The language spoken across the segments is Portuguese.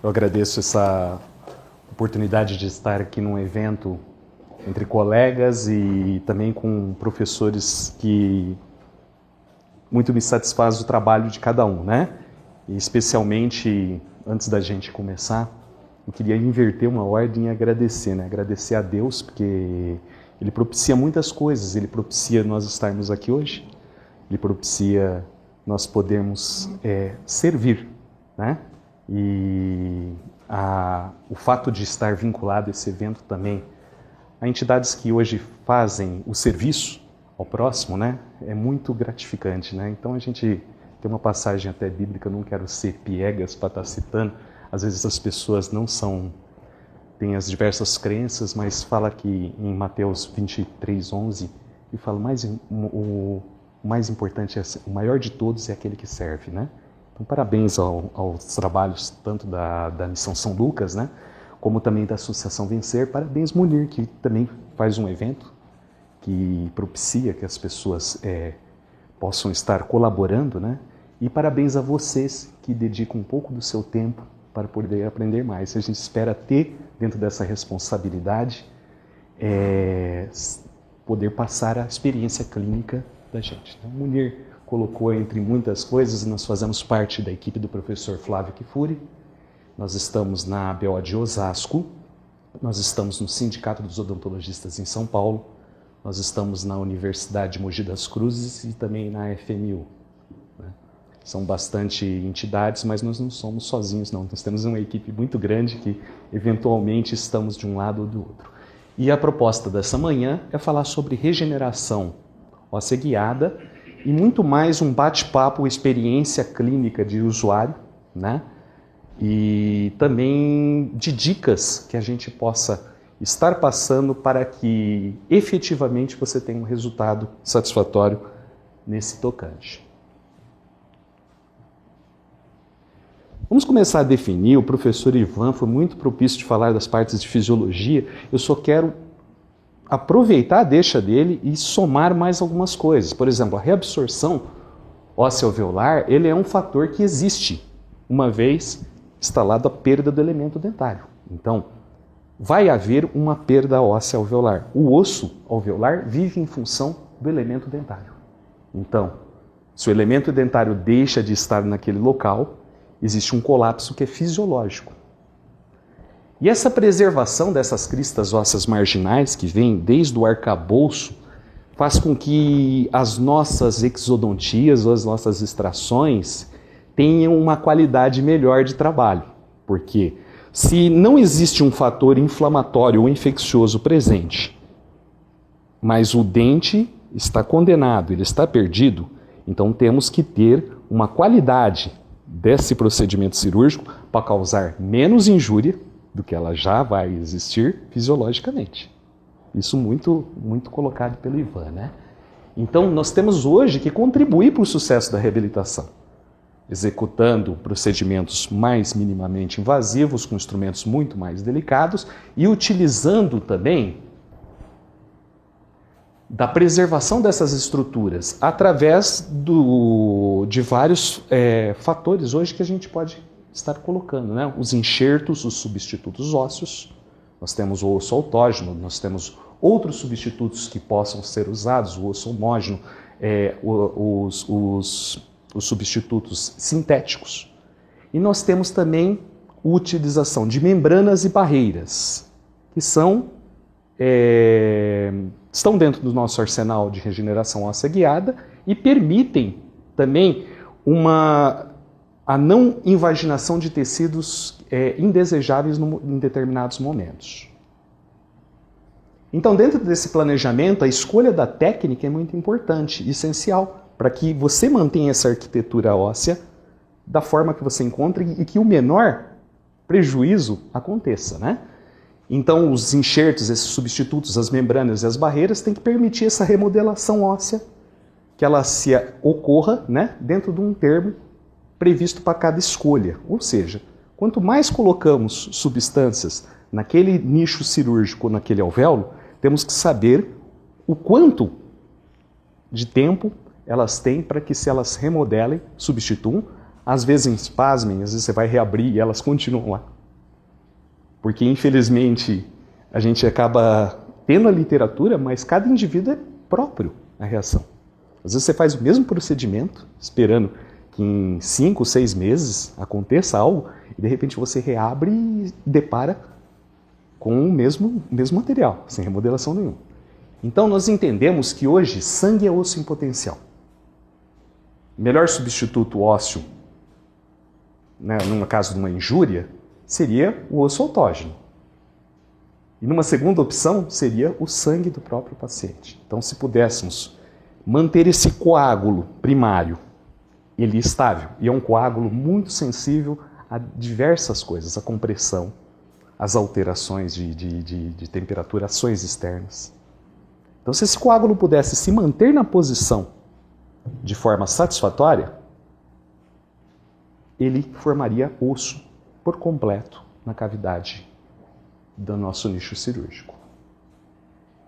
Eu agradeço essa oportunidade de estar aqui num evento entre colegas e também com professores que muito me satisfaz o trabalho de cada um, né? E especialmente, antes da gente começar, eu queria inverter uma ordem e agradecer, né? Agradecer a Deus, porque Ele propicia muitas coisas. Ele propicia nós estarmos aqui hoje, Ele propicia nós podermos servir, né? E o fato de estar vinculado a esse evento também, a entidades que hoje fazem o serviço ao próximo, né, é muito gratificante, né? Então a gente tem uma passagem até bíblica, eu não quero ser piegas para estar citando, às vezes as pessoas não são, têm as diversas crenças, mas fala que em Mateus 23:11, ele fala o mais importante, o maior de todos é aquele que serve, né? Então, parabéns aos trabalhos tanto da Missão São Lucas, né, como também da Associação Vencer. Parabéns, Munir, que também faz um evento que propicia que as pessoas possam estar colaborando, né? E parabéns a vocês que dedicam um pouco do seu tempo para poder aprender mais. A gente espera ter, dentro dessa responsabilidade, poder passar a experiência clínica da gente. Então, Munir colocou entre muitas coisas, nós fazemos parte da equipe do professor Flávio Kifuri, nós estamos na ABO de Osasco, nós estamos no Sindicato dos Odontologistas em São Paulo, nós estamos na Universidade de Mogi das Cruzes e também na FMU. Né? São bastante entidades, mas nós não somos sozinhos, não. Nós temos uma equipe muito grande que, eventualmente, estamos de um lado ou do outro. E a proposta dessa manhã é falar sobre regeneração óssea guiada, e muito mais um bate-papo, experiência clínica de usuário, né? E também de dicas que a gente possa estar passando para que efetivamente você tenha um resultado satisfatório nesse tocante. Vamos começar a definir. O professor Ivan foi muito propício de falar das partes de fisiologia. Eu só quero aproveitar a deixa dele e somar mais algumas coisas. Por exemplo, a reabsorção óssea alveolar, ele é um fator que existe, uma vez instalado a perda do elemento dentário. Então, vai haver uma perda óssea alveolar. O osso alveolar vive em função do elemento dentário. Então, se o elemento dentário deixa de estar naquele local, existe um colapso que é fisiológico. E essa preservação dessas cristas ósseas marginais, que vem desde o arcabouço, faz com que as nossas exodontias ou as nossas extrações tenham uma qualidade melhor de trabalho. Porque se não existe um fator inflamatório ou infeccioso presente, mas o dente está condenado, ele está perdido, então temos que ter uma qualidade desse procedimento cirúrgico para causar menos injúria do que ela já vai existir fisiologicamente. Isso muito colocado pelo Ivan, né? Então, nós temos hoje que contribuir para o sucesso da reabilitação, executando procedimentos mais minimamente invasivos, com instrumentos muito mais delicados e utilizando também da preservação dessas estruturas através de vários fatores hoje que a gente pode estar colocando, né? Os enxertos, os substitutos ósseos, nós temos o osso autógeno, nós temos outros substitutos que possam ser usados, o osso homógeno, os substitutos sintéticos. E nós temos também a utilização de membranas e barreiras, que estão dentro do nosso arsenal de regeneração óssea guiada e permitem também a não invaginação de tecidos indesejáveis em determinados momentos. Então, dentro desse planejamento, a escolha da técnica é muito importante, essencial, para que você mantenha essa arquitetura óssea da forma que você encontra e que o menor prejuízo aconteça, né? Então, os enxertos, esses substitutos, as membranas e as barreiras têm que permitir essa remodelação óssea, que ela se ocorra, né, dentro de um termo previsto para cada escolha. Ou seja, quanto mais colocamos substâncias naquele nicho cirúrgico, naquele alvéolo, temos que saber o quanto de tempo elas têm para que, se elas remodelem, substituam Às vezes, pasmem, às vezes você vai reabrir e elas continuam lá. Porque, infelizmente, a gente acaba tendo a literatura, mas cada indivíduo é próprio na reação. Às vezes você faz o mesmo procedimento, esperando que em 5, 6 meses aconteça algo, e de repente você reabre e depara com o mesmo material, sem remodelação nenhuma. Então nós entendemos que hoje sangue é osso em potencial. O melhor substituto ósseo, né, num caso de uma injúria, seria o osso autógeno. E numa segunda opção seria o sangue do próprio paciente. Então, se pudéssemos manter esse coágulo primário, ele estável, e é um coágulo muito sensível a diversas coisas, a compressão, as alterações de temperatura, ações externas. Então, se esse coágulo pudesse se manter na posição de forma satisfatória, ele formaria osso por completo na cavidade do nosso nicho cirúrgico.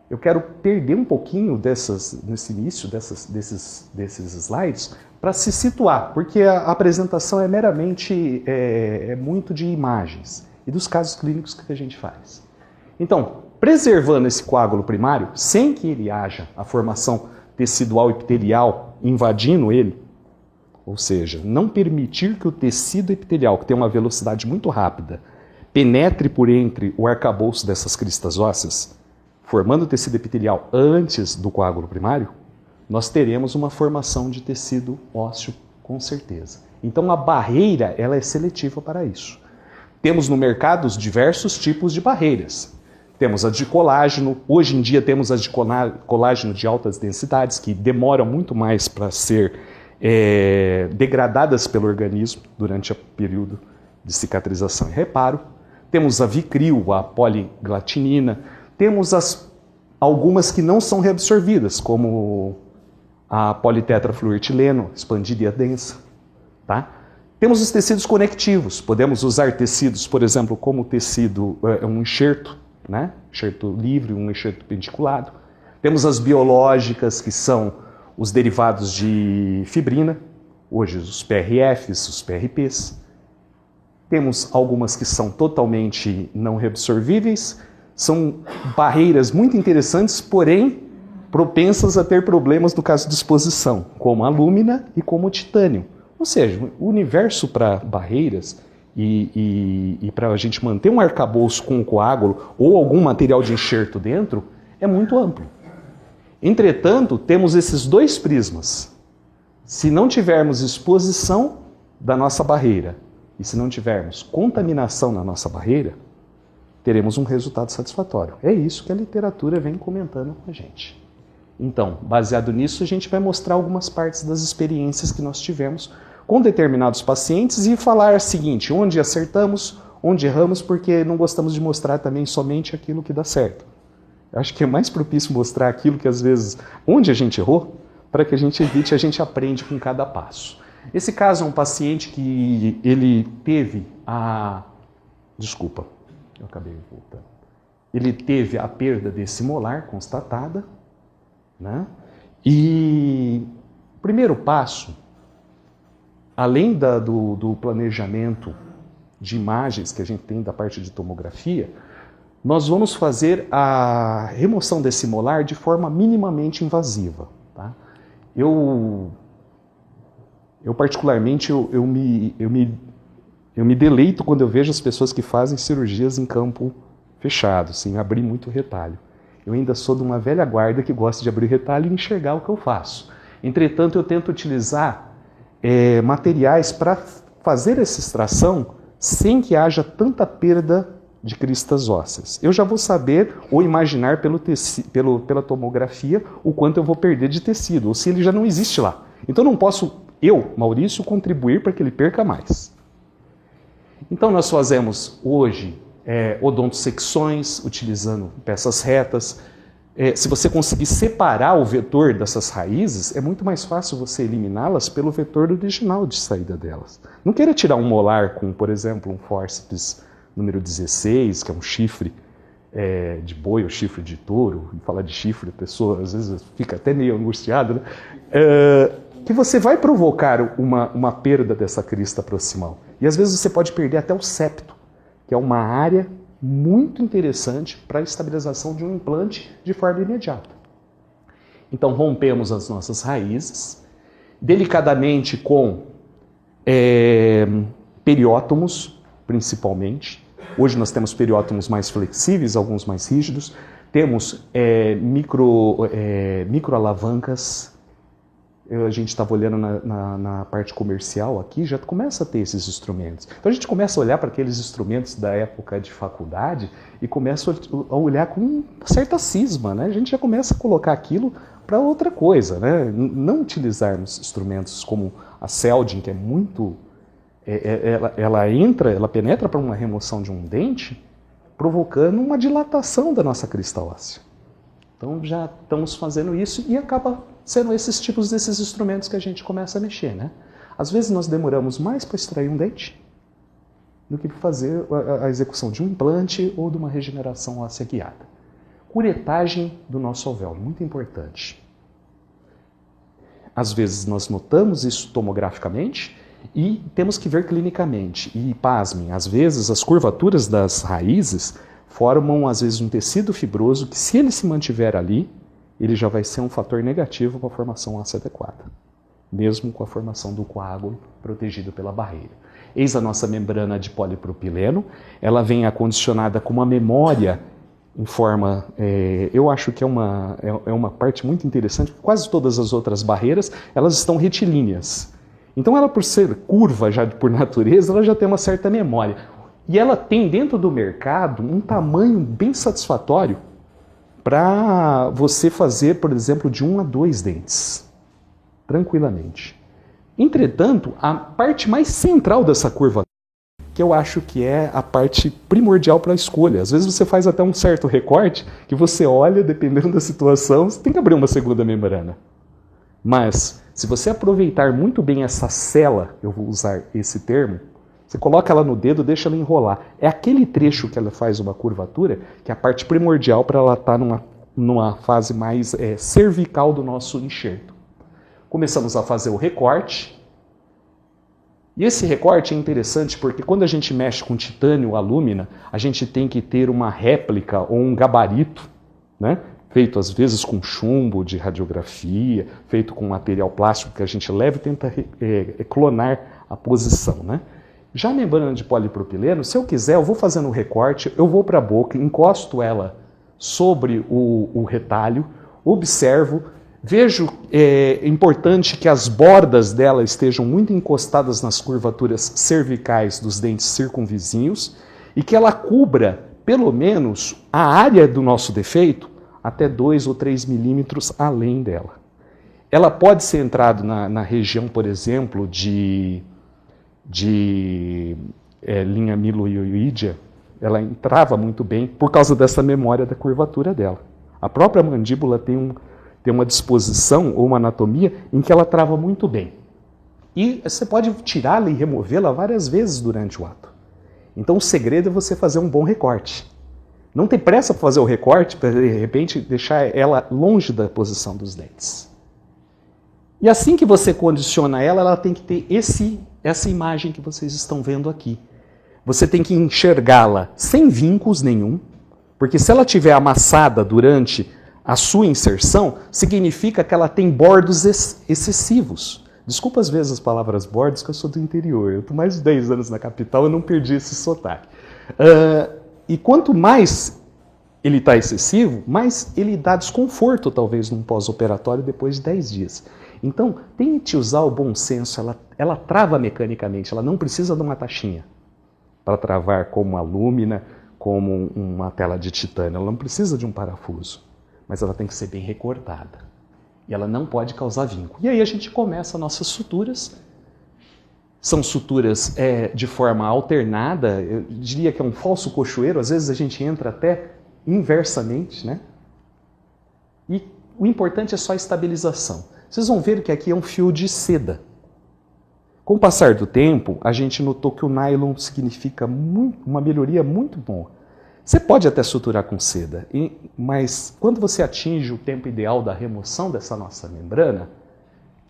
Eu quero perder um pouquinho nesse início desses slides para se situar, porque a apresentação é meramente muito de imagens e dos casos clínicos que a gente faz. Então, preservando esse coágulo primário, sem que ele haja a formação tecidual epitelial invadindo ele, ou seja, não permitir que o tecido epitelial, que tem uma velocidade muito rápida, penetre por entre o arcabouço dessas cristas ósseas, formando o tecido epitelial antes do coágulo primário, nós teremos uma formação de tecido ósseo com certeza. Então a barreira ela é seletiva para isso. Temos no mercado os diversos tipos de barreiras. Temos a de colágeno, hoje em dia temos as de colágeno de altas densidades, que demoram muito mais para ser degradadas pelo organismo durante o período de cicatrização e reparo. Temos a Vicril, a poliglatinina, temos algumas que não são reabsorvidas, como a politetrafluoretileno, expandida e adensa. Tá? Temos os tecidos conectivos, podemos usar tecidos, por exemplo, como tecido, um enxerto, né? Enxerto livre, um enxerto pediculado. Temos as biológicas, que são os derivados de fibrina, hoje os PRFs, os PRPs. Temos algumas que são totalmente não reabsorvíveis, são barreiras muito interessantes, porém propensas a ter problemas no caso de exposição, como a alúmina e como o titânio. Ou seja, o universo para barreiras e para a gente manter um arcabouço com um coágulo ou algum material de enxerto dentro é muito amplo. Entretanto, temos esses dois prismas. Se não tivermos exposição da nossa barreira e se não tivermos contaminação na nossa barreira, teremos um resultado satisfatório. É isso que a literatura vem comentando com a gente. Então, baseado nisso, a gente vai mostrar algumas partes das experiências que nós tivemos com determinados pacientes e falar o seguinte, onde acertamos, onde erramos, porque não gostamos de mostrar também somente aquilo que dá certo. Acho que é mais propício mostrar aquilo que às vezes, onde a gente errou, para que a gente evite, a gente aprende com cada passo. Esse caso é um paciente que ele teve eu acabei voltando. Ele teve a perda desse molar constatada, né? E o primeiro passo, além do planejamento de imagens que a gente tem da parte de tomografia, nós vamos fazer a remoção desse molar de forma minimamente invasiva. Tá? Eu particularmente, eu me deleito quando eu vejo as pessoas que fazem cirurgias em campo fechado, sem abrir muito retalho. Eu ainda sou de uma velha guarda que gosta de abrir retalho e enxergar o que eu faço. Entretanto, eu tento utilizar materiais para fazer essa extração sem que haja tanta perda de cristas ósseas. Eu já vou saber ou imaginar pela tomografia o quanto eu vou perder de tecido, ou se ele já não existe lá. Então não posso, eu, Maurício, contribuir para que ele perca mais. Então nós fazemos hoje odontosecções, utilizando peças retas. Se você conseguir separar o vetor dessas raízes, é muito mais fácil você eliminá-las pelo vetor original de saída delas. Não queira tirar um molar com, por exemplo, um fórceps número 16, que é um chifre de boi ou chifre de touro. E falar de chifre, a pessoa às vezes fica até meio angustiada, né? que você vai provocar uma perda dessa crista proximal. E às vezes você pode perder até o septo, que é uma área muito interessante para a estabilização de um implante de forma imediata. Então rompemos as nossas raízes, delicadamente com periótomos, principalmente. Hoje nós temos periótomos mais flexíveis, alguns mais rígidos. Temos microalavancas. A gente estava olhando na parte comercial aqui, já começa a ter esses instrumentos. Então a gente começa a olhar para aqueles instrumentos da época de faculdade e começa a olhar com certa cisma, né? A gente já começa a colocar aquilo para outra coisa, né? Não utilizarmos instrumentos como a Seldin, que é muito... ela penetra para uma remoção de um dente, provocando uma dilatação da nossa crista óssea. Então já estamos fazendo isso e acaba sendo esses tipos desses instrumentos que a gente começa a mexer, né? Às vezes nós demoramos mais para extrair um dente do que para fazer a execução de um implante ou de uma regeneração óssea guiada. Curetagem do nosso alvéolo, muito importante. Às vezes nós notamos isso tomograficamente e temos que ver clinicamente. E pasmem, às vezes as curvaturas das raízes formam às vezes um tecido fibroso que, se ele se mantiver ali, ele já vai ser um fator negativo para a formação óssea adequada, mesmo com a formação do coágulo protegido pela barreira. Eis a nossa membrana de polipropileno, ela vem acondicionada com uma memória em forma, eu acho que é uma parte muito interessante, porque quase todas as outras barreiras, elas estão retilíneas. Então ela, por ser curva já por natureza, ela já tem uma certa memória. E ela tem dentro do mercado um tamanho bem satisfatório para você fazer, por exemplo, de 1 a 2 dentes, tranquilamente. Entretanto, a parte mais central dessa curva, que eu acho que é a parte primordial para a escolha. Às vezes você faz até um certo recorte que você olha, dependendo da situação, você tem que abrir uma segunda membrana. Mas, se você aproveitar muito bem essa cela, eu vou usar esse termo, você coloca ela no dedo, deixa ela enrolar. É aquele trecho que ela faz uma curvatura, que é a parte primordial para ela estar numa fase mais cervical do nosso enxerto. Começamos a fazer o recorte. E esse recorte é interessante porque quando a gente mexe com titânio, alúmina, a gente tem que ter uma réplica ou um gabarito, né? Feito às vezes com chumbo de radiografia, feito com material plástico que a gente leva e tenta clonar a posição, né? Já a membrana de polipropileno, se eu quiser, eu vou fazendo o recorte, eu vou para a boca, encosto ela sobre o retalho, observo, vejo importante que as bordas dela estejam muito encostadas nas curvaturas cervicais dos dentes circunvizinhos e que ela cubra, pelo menos, a área do nosso defeito até 2 ou 3 milímetros além dela. Ela pode ser entrada na região, por exemplo, de linha miloioidea, ela entrava muito bem por causa dessa memória da curvatura dela. A própria mandíbula tem uma disposição ou uma anatomia em que ela trava muito bem. E você pode tirá-la e removê-la várias vezes durante o ato. Então o segredo é você fazer um bom recorte. Não tem pressa para fazer o recorte, para de repente deixar ela longe da posição dos dentes. E assim que você condiciona ela, ela tem que ter essa imagem que vocês estão vendo aqui. Você tem que enxergá-la sem vínculos nenhum, porque se ela estiver amassada durante a sua inserção, significa que ela tem bordos excessivos. Desculpa às vezes as palavras bordos, que eu sou do interior. Eu estou mais de 10 anos na capital, eu não perdi esse sotaque. E quanto mais ele está excessivo, mais ele dá desconforto, talvez, num pós-operatório depois de 10 dias. Então, tente usar o bom senso, ela trava mecanicamente, ela não precisa de uma taxinha para travar como a lúmina, como uma tela de titânio, ela não precisa de um parafuso, mas ela tem que ser bem recortada. E ela não pode causar vínculo. E aí a gente começa nossas suturas. São suturas de forma alternada, eu diria que é um falso cochoeiro, às vezes a gente entra até inversamente, né? E o importante é só a estabilização. Vocês vão ver que aqui é um fio de seda. Com o passar do tempo, a gente notou que o nylon significa uma melhoria muito boa. Você pode até suturar com seda, mas quando você atinge o tempo ideal da remoção dessa nossa membrana,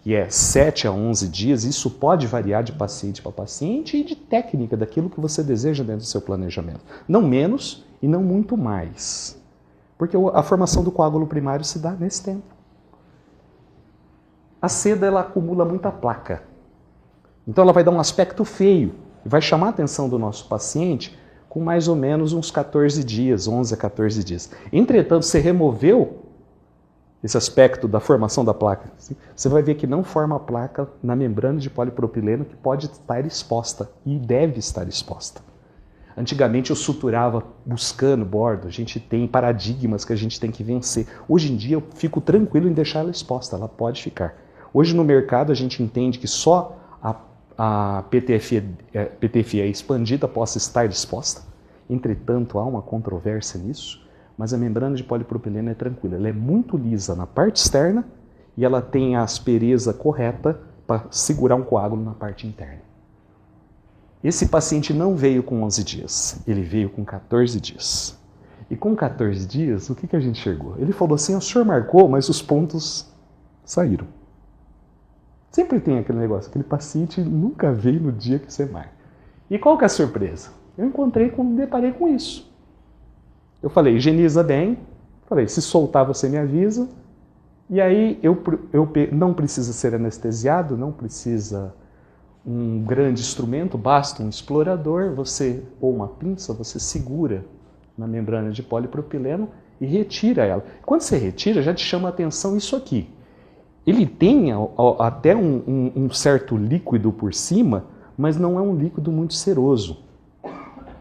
que é 7 a 11 dias, isso pode variar de paciente para paciente e de técnica, daquilo que você deseja dentro do seu planejamento. Não menos e não muito mais. Porque a formação do coágulo primário se dá nesse tempo. A seda, ela acumula muita placa. Então ela vai dar um aspecto feio e vai chamar a atenção do nosso paciente com mais ou menos uns 14 dias, 11 a 14 dias. Entretanto, você removeu esse aspecto da formação da placa, você vai ver que não forma a placa na membrana de polipropileno que pode estar exposta e deve estar exposta. Antigamente eu suturava buscando bordo, a gente tem paradigmas que a gente tem que vencer. Hoje em dia eu fico tranquilo em deixar ela exposta, ela pode ficar. Hoje no mercado a gente entende que só a PTFE expandida possa estar exposta. Entretanto, há uma controvérsia nisso, mas a membrana de polipropileno é tranquila. Ela é muito lisa na parte externa e ela tem a aspereza correta para segurar um coágulo na parte interna. Esse paciente não veio com 11 dias, ele veio com 14 dias. E com 14 dias, o que a gente chegou? Ele falou assim, o senhor marcou, mas os pontos saíram. Sempre tem aquele negócio, aquele paciente nunca veio no dia que você marca. E qual que é a surpresa? Eu deparei com isso. Eu falei, higieniza bem, falei, se soltar você me avisa. E aí não precisa ser anestesiado, não precisa um grande instrumento, basta um explorador, ou uma pinça, você segura na membrana de polipropileno e retira ela. Quando você retira, já te chama a atenção isso aqui. Ele tem até um certo líquido por cima, mas não é um líquido muito seroso.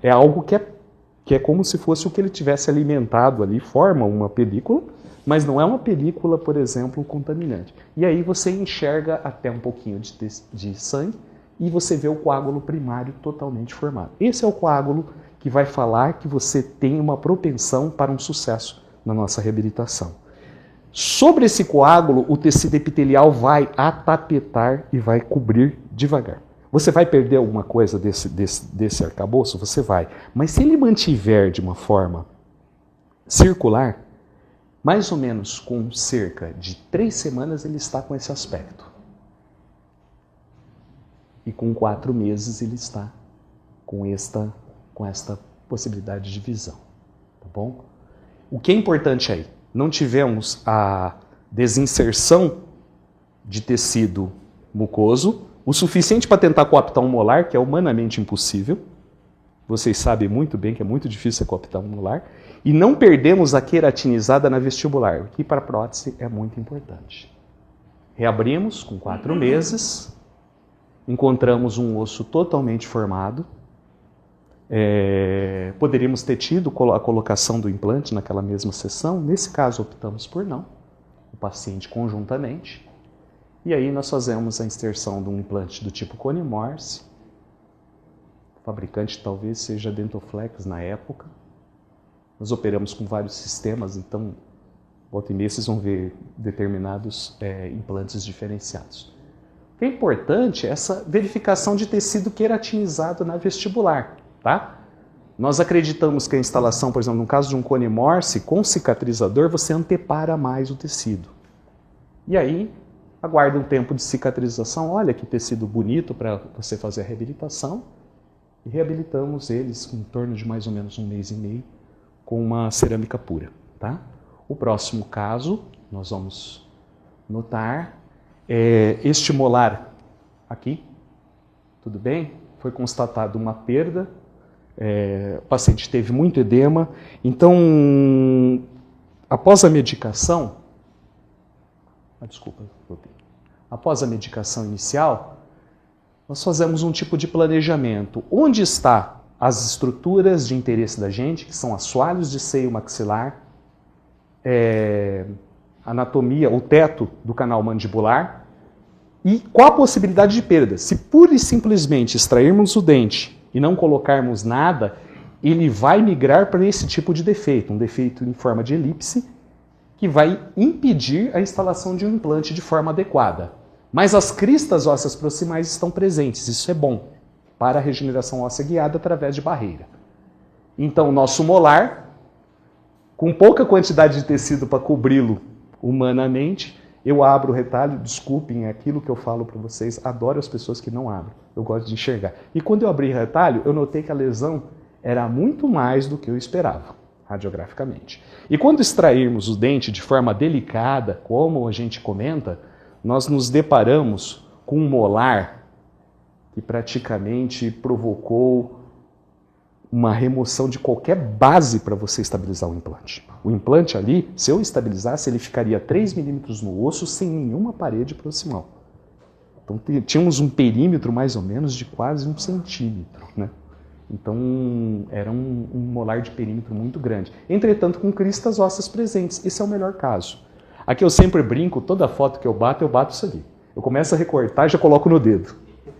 É algo que é como se fosse o que ele tivesse alimentado ali, forma uma película, mas não é uma película, por exemplo, contaminante. E aí você enxerga até um pouquinho de sangue e você vê o coágulo primário totalmente formado. Esse é o coágulo que vai falar que você tem uma propensão para um sucesso na nossa reabilitação. Sobre esse coágulo, o tecido epitelial vai atapetar e vai cobrir devagar. Você vai perder alguma coisa desse arcabouço? Você vai. Mas se ele mantiver de uma forma circular, mais ou menos com cerca de 3 semanas ele está com esse aspecto. E com 4 meses ele está com esta possibilidade de visão. Tá bom? O que é importante aí? Não tivemos a desinserção de tecido mucoso o suficiente para tentar coaptar um molar, que é humanamente impossível. Vocês sabem muito bem que é muito difícil coaptar um molar. E não perdemos a queratinizada na vestibular, o que para a prótese é muito importante. Reabrimos com 4 meses, encontramos um osso totalmente formado. Poderíamos ter tido a colocação do implante naquela mesma sessão. Nesse caso, optamos por não. O paciente conjuntamente. E aí nós fazemos a inserção de um implante do tipo Cone Morse. O fabricante talvez seja Dentoflex na época. Nós operamos com vários sistemas, então volta e meia vocês vão ver determinados implantes diferenciados. O que é importante é essa verificação de tecido queratinizado na vestibular. Tá? Nós acreditamos que a instalação, por exemplo, no caso de um Cone Morse, com cicatrizador, você antepara mais o tecido. E aí, aguarda um tempo de cicatrização, olha que tecido bonito para você fazer a reabilitação. E reabilitamos eles em torno de mais ou menos 1 mês e meio com uma cerâmica pura. Tá? O próximo caso, nós vamos notar, este molar aqui, tudo bem? Foi constatada uma perda. O paciente teve muito edema, então, após a medicação, após a medicação inicial, nós fazemos um tipo de planejamento. Onde estão as estruturas de interesse da gente, que são assoalhos de seio maxilar, anatomia, o teto do canal mandibular, e qual a possibilidade de perda? Se pura e simplesmente extrairmos o dente e não colocarmos nada, ele vai migrar para esse tipo de defeito, um defeito em forma de elipse, que vai impedir a instalação de um implante de forma adequada. Mas as cristas ósseas proximais estão presentes, isso é bom para a regeneração óssea guiada através de barreira. Então, o nosso molar, com pouca quantidade de tecido para cobri-lo humanamente, Eu abro o retalho, desculpem, é aquilo que eu falo para vocês, adoro as pessoas que não abrem, eu gosto de enxergar. E quando eu abri o retalho, eu notei que a lesão era muito mais do que eu esperava, radiograficamente. E quando extrairmos o dente de forma delicada, como a gente comenta, nós nos deparamos com um molar que praticamente provocou uma remoção de qualquer base para você estabilizar o implante. O implante ali, se eu estabilizasse, ele ficaria 3 milímetros no osso sem nenhuma parede proximal. Então tínhamos um perímetro mais ou menos de quase 1 centímetro, né? Então era um molar de perímetro muito grande. Entretanto, com cristas ósseas presentes. Esse é o melhor caso. Aqui eu sempre brinco, toda foto que eu bato isso aqui. Eu começo a recortar e já coloco no dedo.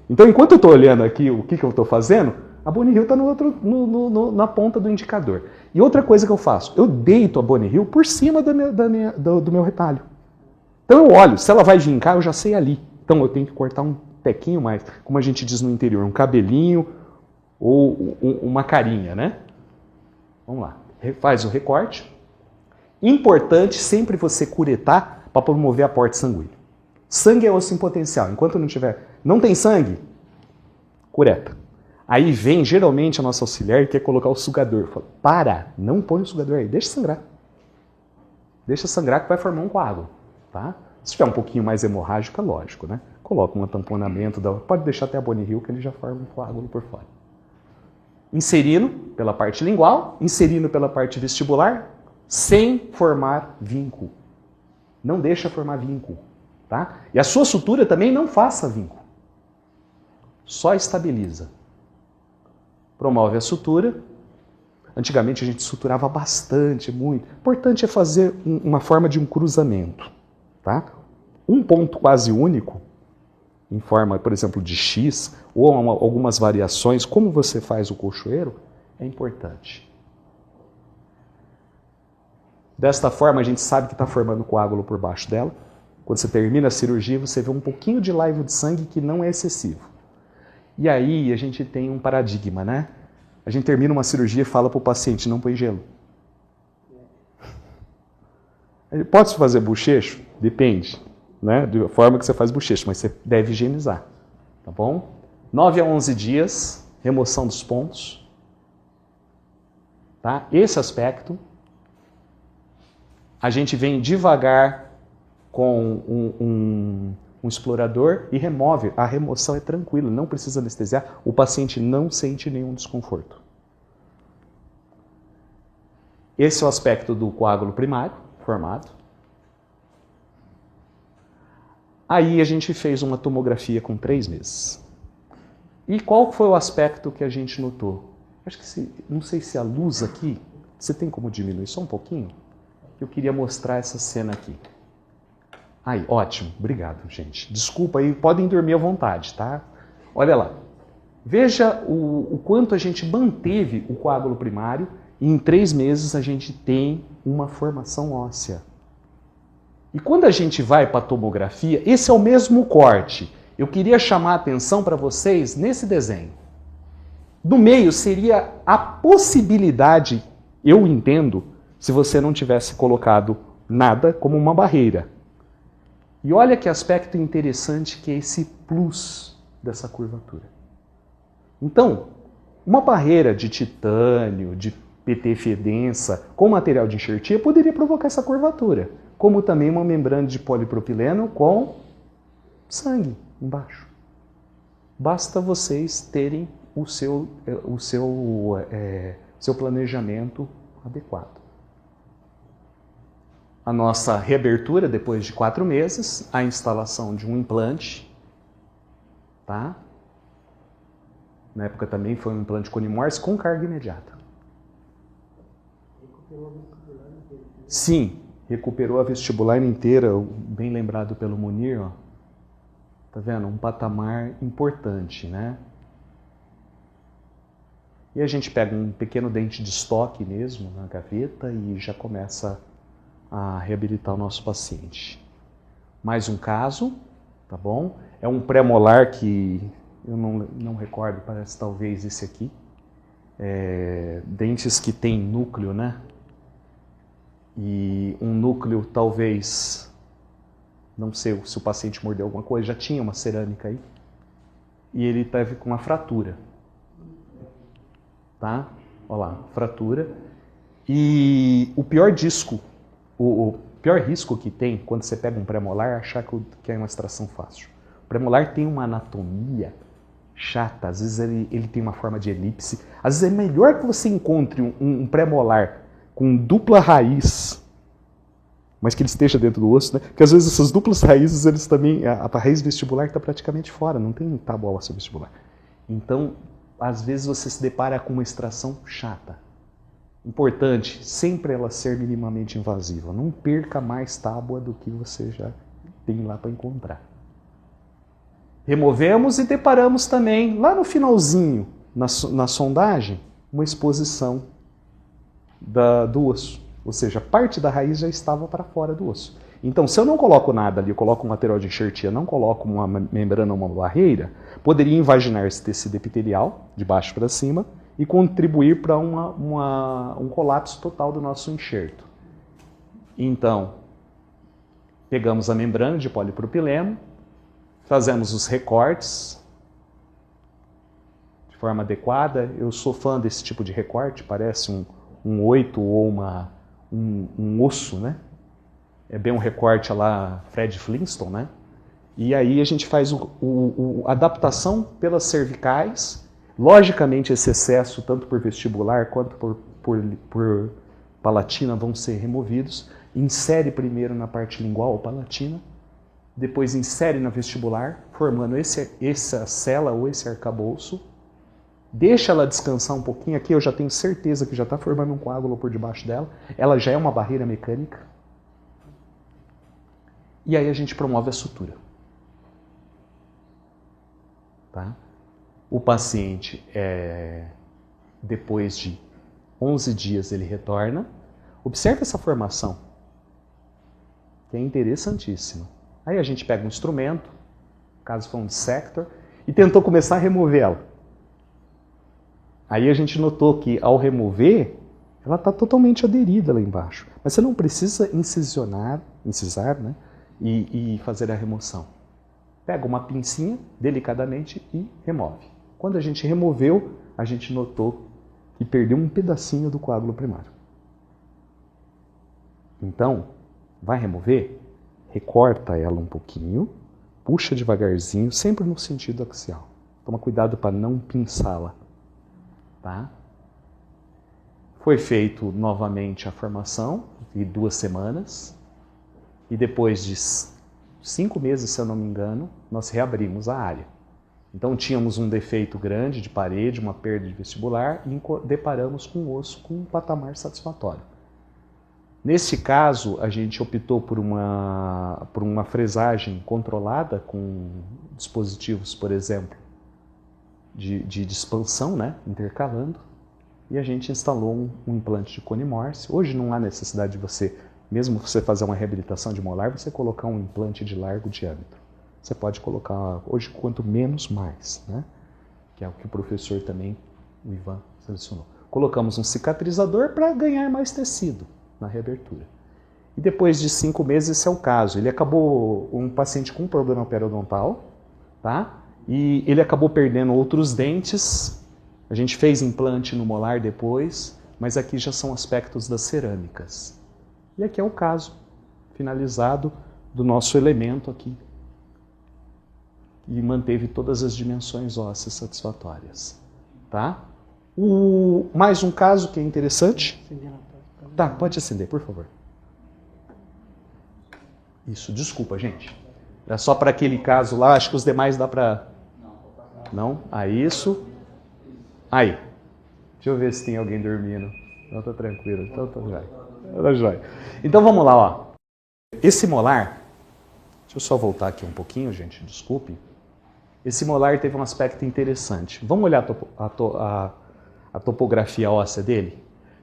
Então, enquanto eu estou olhando aqui o que eu estou fazendo, a Bone Hill está na ponta do indicador. E outra coisa que eu faço, eu deito a Bone Hill por cima do meu retalho. Então eu olho, se ela vai vincar, eu já sei ali. Então eu tenho que cortar um tequinho mais, como a gente diz no interior, um cabelinho ou uma carinha, né? Vamos lá, faz o recorte. Importante sempre você curetar para promover aporte sanguíneo. Sangue é osso em potencial. Enquanto não tem sangue, cureta. Aí vem, geralmente, a nossa auxiliar e quer colocar o sugador. Fala, não põe o sugador aí, deixa sangrar. Deixa sangrar que vai formar um coágulo, tá? Se tiver um pouquinho mais hemorrágica, lógico, né? Coloca um tamponamento, pode deixar até a Bone Hill que ele já forma um coágulo por fora. Inserindo pela parte lingual, inserindo pela parte vestibular, sem formar vínculo. Não deixa formar vínculo, tá? E a sua sutura também não faça vínculo. Só estabiliza. Promove a sutura. Antigamente a gente suturava bastante, muito. O importante é fazer uma forma de um cruzamento, tá? Um ponto quase único, em forma, por exemplo, de X, ou algumas variações, como você faz o colchoeiro, é importante. Desta forma a gente sabe que está formando coágulo por baixo dela. Quando você termina a cirurgia, você vê um pouquinho de laivo de sangue que não é excessivo. E aí a gente tem um paradigma, né? A gente termina uma cirurgia e fala para o paciente, não põe gelo. Pode fazer bochecho? Depende, né? Da forma que você faz bochecho, mas você deve higienizar, tá bom? 9 a 11 dias, remoção dos pontos. Tá? Esse aspecto, a gente vem devagar com um explorador e remove. A remoção é tranquila, não precisa anestesiar, o paciente não sente nenhum desconforto. Esse é o aspecto do coágulo primário, formado. Aí a gente fez uma tomografia com 3 meses. E qual foi o aspecto que a gente notou? Acho que, não sei se a luz aqui, você tem como diminuir só um pouquinho? Eu queria mostrar essa cena aqui. Aí, ótimo, obrigado, gente. Desculpa aí, podem dormir à vontade, tá? Olha lá. Veja o quanto a gente manteve o coágulo primário e em 3 meses a gente tem uma formação óssea. E quando a gente vai para a tomografia, esse é o mesmo corte. Eu queria chamar a atenção para vocês nesse desenho. No meio seria a possibilidade, eu entendo, se você não tivesse colocado nada como uma barreira. E olha que aspecto interessante que é esse plus dessa curvatura. Então, uma barreira de titânio, de PTFE densa, com material de enxertia, poderia provocar essa curvatura. Como também uma membrana de polipropileno com sangue embaixo. Basta vocês terem o seu planejamento adequado. A nossa reabertura depois de 4 meses, a instalação de um implante, tá? Na época também foi um implante Conimorse com carga imediata. Sim, recuperou a vestibular inteira, bem lembrado pelo Munir, ó. Tá vendo? Um patamar importante, né? E a gente pega um pequeno dente de estoque mesmo na gaveta e já começa a reabilitar o nosso paciente. Mais um caso, tá bom? É um pré-molar que eu não recordo, parece talvez esse aqui. Dentes que tem núcleo, né? E um núcleo talvez não sei se o paciente mordeu alguma coisa, já tinha uma cerâmica aí, e ele teve com uma fratura. Tá? Olha lá, fratura. E o pior disco, o pior risco que tem quando você pega um premolar é achar que é uma extração fácil. O premolar tem uma anatomia chata, às vezes ele tem uma forma de elipse. Às vezes é melhor que você encontre um premolar com dupla raiz, mas que ele esteja dentro do osso, né? Porque às vezes essas duplas raízes, eles também, a raiz vestibular está praticamente fora, não tem tábua óssea vestibular. Então, às vezes você se depara com uma extração chata. Importante, sempre ela ser minimamente invasiva. Não perca mais tábua do que você já tem lá para encontrar. Removemos e deparamos também, lá no finalzinho, na sondagem, uma exposição do osso. Ou seja, parte da raiz já estava para fora do osso. Então, se eu não coloco nada ali, eu coloco um material de enxertia, não coloco uma membrana ou uma barreira, poderia invaginar esse tecido epitelial, de baixo para cima, e contribuir para um colapso total do nosso enxerto. Então, pegamos a membrana de polipropileno, fazemos os recortes de forma adequada. Eu sou fã desse tipo de recorte, parece um 8 ou um osso, né? É bem um recorte lá, Fred Flintstone, né? E aí a gente faz a adaptação pelas cervicais. Logicamente, esse excesso, tanto por vestibular quanto por palatina, vão ser removidos. Insere primeiro na parte lingual ou palatina, depois insere na vestibular, formando essa cela ou esse arcabouço. Deixa ela descansar um pouquinho. Aqui eu já tenho certeza que já está formando um coágulo por debaixo dela. Ela já é uma barreira mecânica. E aí a gente promove a sutura. Tá? O paciente, depois de 11 dias, ele retorna. Observe essa formação, que é interessantíssima. Aí a gente pega um instrumento, no caso foi um dissector, e tentou começar a remover ela. Aí a gente notou que, ao remover, ela está totalmente aderida lá embaixo. Mas você não precisa incisar, né, e fazer a remoção. Pega uma pincinha, delicadamente, e remove. Quando a gente removeu, a gente notou que perdeu um pedacinho do coágulo primário. Então, vai remover? Recorta ela um pouquinho, puxa devagarzinho, sempre no sentido axial. Toma cuidado para não pinçá-la. Tá? Foi feito novamente a formação, de 2 semanas, e depois de 5 meses, se eu não me engano, nós reabrimos a área. Então tínhamos um defeito grande de parede, uma perda de vestibular, e deparamos com o osso com um patamar satisfatório. Nesse caso, a gente optou por uma fresagem controlada com dispositivos, por exemplo, de expansão, né, intercalando, e a gente instalou um implante de cone Morse. Hoje não há necessidade de você, mesmo você fazer uma reabilitação de molar, você colocar um implante de largo diâmetro. Você pode colocar, hoje, quanto menos, mais, né? Que é o que o professor também, o Ivan, selecionou. Colocamos um cicatrizador para ganhar mais tecido na reabertura. E depois de 5 meses, esse é o caso. Ele acabou, um paciente com problema periodontal, tá? E ele acabou perdendo outros dentes. A gente fez implante no molar depois, mas aqui já são aspectos das cerâmicas. E aqui é o caso finalizado do nosso elemento aqui. E manteve todas as dimensões ósseas satisfatórias. Tá? Mais um caso que é interessante. Tá, pode acender, por favor. Isso, desculpa, gente. É só para aquele caso lá, acho que os demais dá para... Não? Isso. Aí. Deixa eu ver se tem alguém dormindo. Não, tá tranquilo. Então tá jóia. Então vamos lá, ó. Esse molar, deixa eu só voltar aqui um pouquinho, gente, desculpe. Esse molar teve um aspecto interessante. Vamos olhar a topografia óssea dele?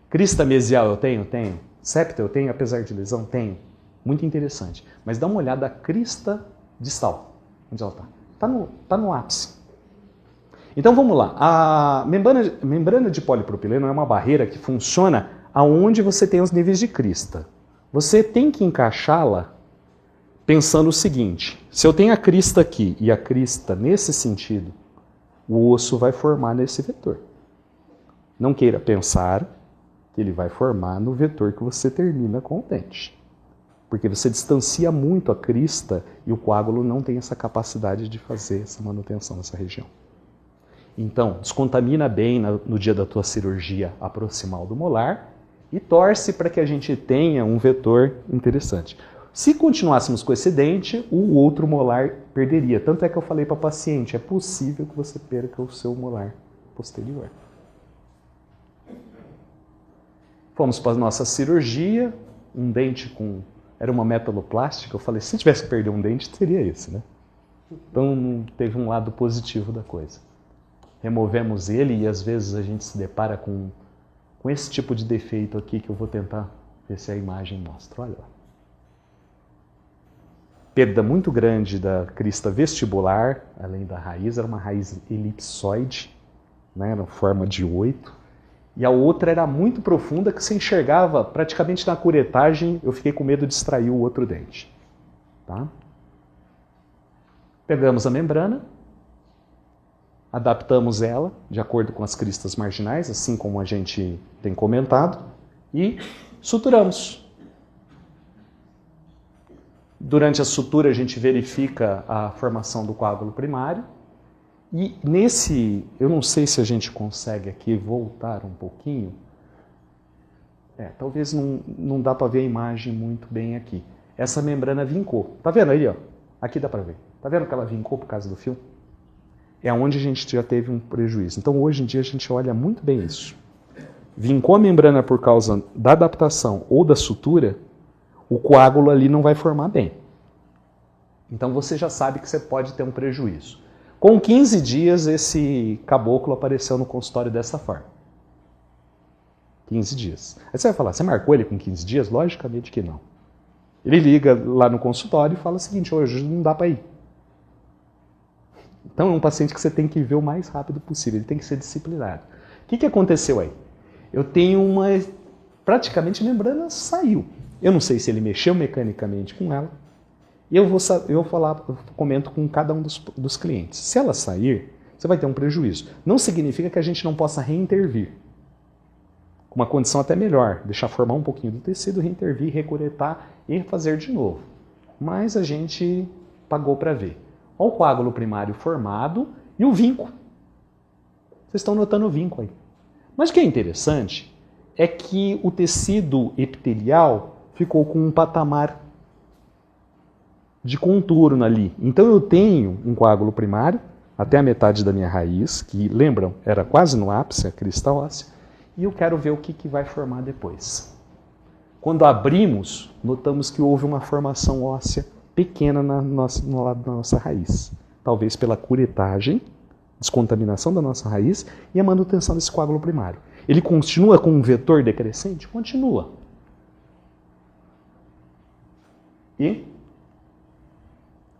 Crista mesial eu tenho? Tenho. Septo eu tenho, apesar de lesão? Tenho. Muito interessante. Mas dá uma olhada a crista distal. Onde ela está? Tá no ápice. Então vamos lá. A membrana de polipropileno é uma barreira que funciona aonde você tem os níveis de crista. Você tem que encaixá-la pensando o seguinte, se eu tenho a crista aqui e a crista nesse sentido, o osso vai formar nesse vetor. Não queira pensar que ele vai formar no vetor que você termina com o dente. Porque você distancia muito a crista e o coágulo não tem essa capacidade de fazer essa manutenção nessa região. Então, descontamina bem no dia da tua cirurgia a proximal do molar e torce para que a gente tenha um vetor interessante. Se continuássemos com esse dente, o outro molar perderia. Tanto é que eu falei para a paciente, é possível que você perca o seu molar posterior. Fomos para a nossa cirurgia, um dente com... Era uma metaloplástica, eu falei, se tivesse que perder um dente, seria esse, né? Então, teve um lado positivo da coisa. Removemos ele e às vezes a gente se depara com esse tipo de defeito aqui que eu vou tentar ver se a imagem mostra. Olha lá. Perda muito grande da crista vestibular, além da raiz, era uma raiz elipsoide, né, era forma de 8. E a outra era muito profunda, que você enxergava praticamente na curetagem, eu fiquei com medo de extrair o outro dente. Tá? Pegamos a membrana, adaptamos ela de acordo com as cristas marginais, assim como a gente tem comentado, e suturamos. Durante a sutura a gente verifica a formação do coágulo primário, e nesse, eu não sei se a gente consegue aqui voltar um pouquinho, talvez não dá para ver a imagem muito bem aqui. Essa membrana vincou, tá vendo aí, ó? Aqui dá para ver, tá vendo que ela vincou por causa do fio? É onde a gente já teve um prejuízo. Então hoje em dia a gente olha muito bem isso. Vincou a membrana por causa da adaptação ou da sutura, o coágulo ali não vai formar bem. Então você já sabe que você pode ter um prejuízo. Com 15 dias, esse caboclo apareceu no consultório dessa forma. 15 dias. Aí você vai falar, você marcou ele com 15 dias? Logicamente que não. Ele liga lá no consultório e fala o seguinte, hoje não dá para ir. Então é um paciente que você tem que ver o mais rápido possível, ele tem que ser disciplinado. O que aconteceu aí? Eu tenho praticamente a membrana saiu. Eu não sei se ele mexeu mecanicamente com ela. E eu comento com cada um dos clientes. Se ela sair, você vai ter um prejuízo. Não significa que a gente não possa reintervir. Com uma condição até melhor, deixar formar um pouquinho do tecido, reintervir, recuretar e fazer de novo. Mas a gente pagou para ver. Olha o coágulo primário formado e o vinco. Vocês estão notando o vinco aí. Mas o que é interessante é que o tecido epitelial ficou com um patamar de contorno ali. Então eu tenho um coágulo primário até a metade da minha raiz, que, lembram, era quase no ápice, a crista óssea, e eu quero ver o que vai formar depois. Quando abrimos, notamos que houve uma formação óssea pequena no lado da nossa raiz. Talvez pela curetagem, descontaminação da nossa raiz e a manutenção desse coágulo primário. Ele continua com um vetor decrescente? Continua. E